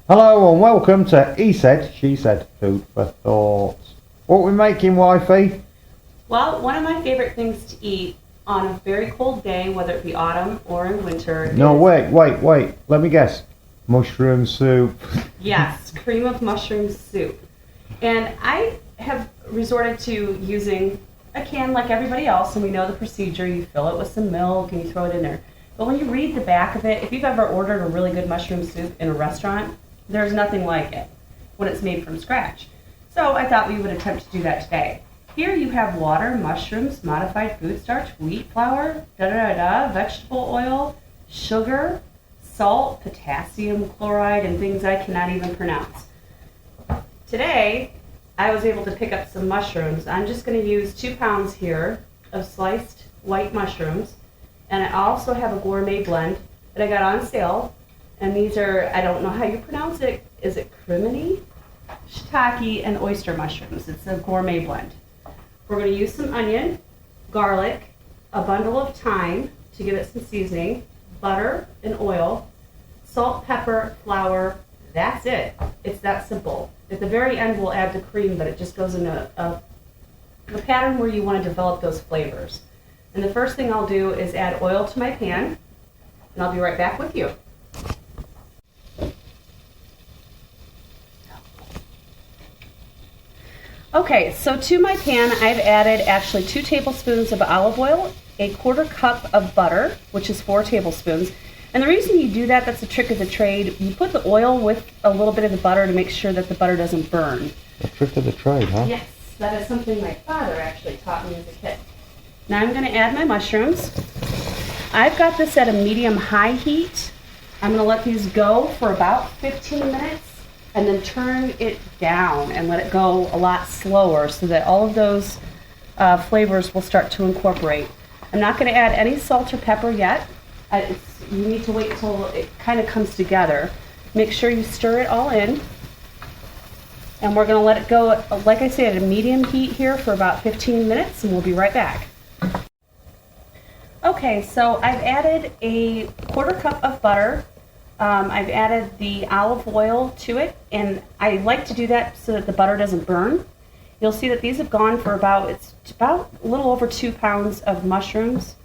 Hello and welcome to He Said, She Said, Food for Thought. What we making, wifey? Well, one of my favorite things to eat on a very cold day, whether it be autumn or in winter. No, wait. Let me guess. Mushroom soup. Yes, cream of mushroom soup. And I have resorted to using a can like everybody else, and we know the procedure. You fill it with some milk and you throw it in there. But when you read the back of it, if you've ever ordered a really good mushroom soup in a restaurant, there's nothing like it when it's made from scratch. So I thought we would attempt to do that today. Here you have water, mushrooms, modified food starch, wheat flour, vegetable oil, sugar, salt, potassium chloride, and things I cannot even pronounce. Today, I was able to pick up some mushrooms. I'm just going to use 2 pounds here of sliced white mushrooms, and I also have a gourmet blend that I got on sale. And these are, I don't know how you pronounce it. Is it crimini? Shiitake and oyster mushrooms. It's a gourmet blend. We're going to use some onion, garlic, a bundle of thyme to give it some seasoning, butter and oil, salt, pepper, flour. That's it. It's that simple. At the very end, we'll add the cream, but it just goes in a pattern where you want to develop those flavors. And the first thing I'll do is add oil to my pan, and I'll be right back with you. Okay, so to my pan, I've added actually 2 tablespoons of olive oil, a 1/4 cup of butter, which is 4 tablespoons. And the reason you do that, that's the trick of the trade. You put the oil with a little bit of the butter to make sure that the butter doesn't burn. The trick of the trade, huh? Yes, that is something my father actually taught me as a kid. Now I'm going to add my mushrooms. I've got this at a medium-high heat. I'm going to let these go for about 15 minutes. And then turn it down and let it go a lot slower so that all of those flavors will start to incorporate. I'm not going to add any salt or pepper yet. You need to wait until it kind of comes together. Make sure you stir it all in. And we're going to let it go, like I said, at a medium heat here for about 15 minutes, and we'll be right back. Okay, so I've added a 1/4 cup of butter. I've added the olive oil to it, and I like to do that so that the butter doesn't burn. You'll see that these have gone for it's about a little over 2 pounds of mushrooms,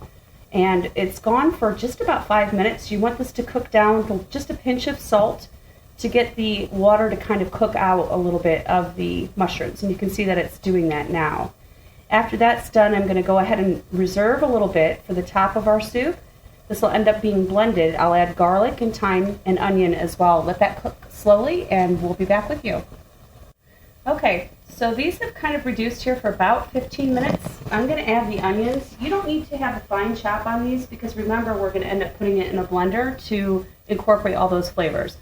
and it's gone for just about 5 minutes. You want this to cook down with just a pinch of salt to get the water to kind of cook out a little bit of the mushrooms, and you can see that it's doing that now. After that's done, I'm going to go ahead and reserve a little bit for the top of our soup. This will end up being blended. I'll add garlic and thyme and onion as well. Let that cook slowly, and we'll be back with you. Okay, so these have kind of reduced here for about 15 minutes. I'm going to add the onions. You don't need to have a fine chop on these because remember, we're going to end up putting it in a blender to incorporate all those flavors.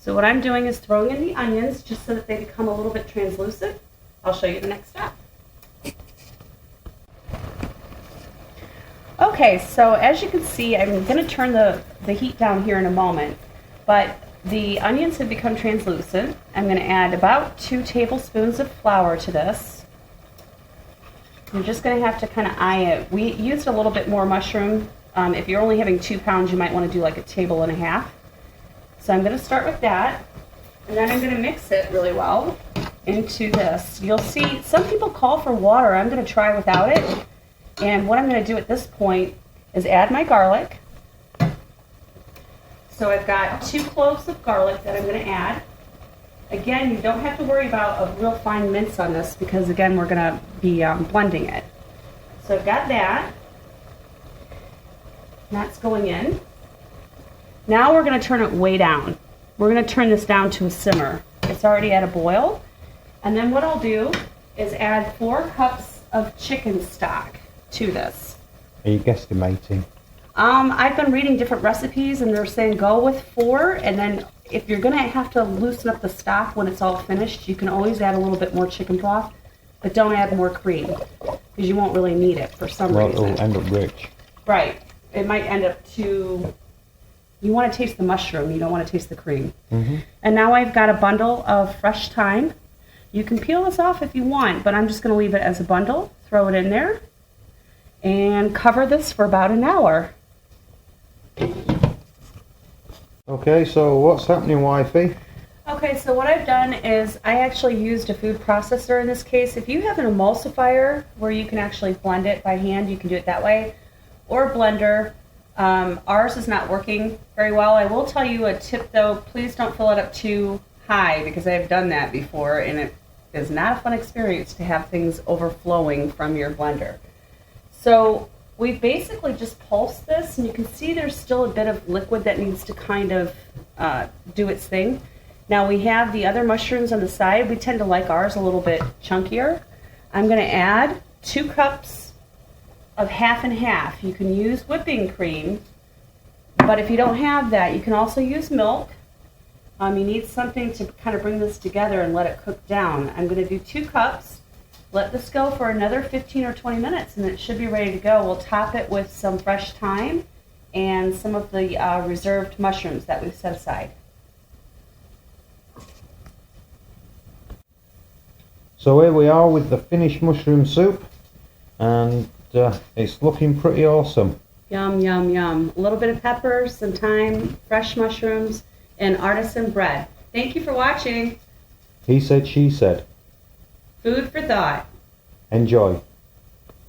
So what I'm doing is throwing in the onions just so that they become a little bit translucent. I'll show you the next step. Okay, so as you can see, I'm going to turn the heat down here in a moment, but the onions have become translucent. I'm going to add about 2 tablespoons of flour to this. You're just going to have to kind of eye it. We used a little bit more mushroom. If you're only having 2 pounds, you might want to do like 1.5 tablespoons. So I'm going to start with that, and then I'm going to mix it really well into this. You'll see some people call for water. I'm going to try without it. And what I'm going to do at this point is add my garlic. So I've got 2 cloves of garlic that I'm going to add. Again, you don't have to worry about a real fine mince on this because, again, we're going to be blending it. So I've got that. That's going in. Now we're going to turn it way down. We're going to turn this down to a simmer. It's already at a boil. And then what I'll do is add 4 cups of chicken stock to this. Are you guesstimating? I've been reading different recipes and they're saying go with 4, and then if you're going to have to loosen up the stock when it's all finished, you can always add a little bit more chicken broth, but don't add more cream because you won't really need it for some reason. It'll end up rich. Right. It might end up too... You want to taste the mushroom, you don't want to taste the cream. Mm-hmm. And now I've got a bundle of fresh thyme. You can peel this off if you want, but I'm just going to leave it as a bundle. Throw it in there and cover this for about an hour. Okay, so what's happening, wifey? Okay, so what I've done is I actually used a food processor in this case. If you have an emulsifier where you can actually blend it by hand, you can do it that way, or a blender. Ours is not working very well. I will tell you a tip though, please don't fill it up too high because I've done that before and it is not a fun experience to have things overflowing from your blender. So we basically just pulsed this and you can see there's still a bit of liquid that needs to kind of do its thing. Now we have the other mushrooms on the side. We tend to like ours a little bit chunkier. I'm going to add 2 cups of half and half. You can use whipping cream, but if you don't have that, you can also use milk. You need something to kind of bring this together and let it cook down. I'm going to do 2 cups. Let this go for another 15 or 20 minutes and it should be ready to go. We'll top it with some fresh thyme and some of the reserved mushrooms that we've set aside. So here we are with the finished mushroom soup, and it's looking pretty awesome. Yum, yum, yum. A little bit of pepper, some thyme, fresh mushrooms, and artisan bread. Thank you for watching. He said, she said. Food for thought. Enjoy.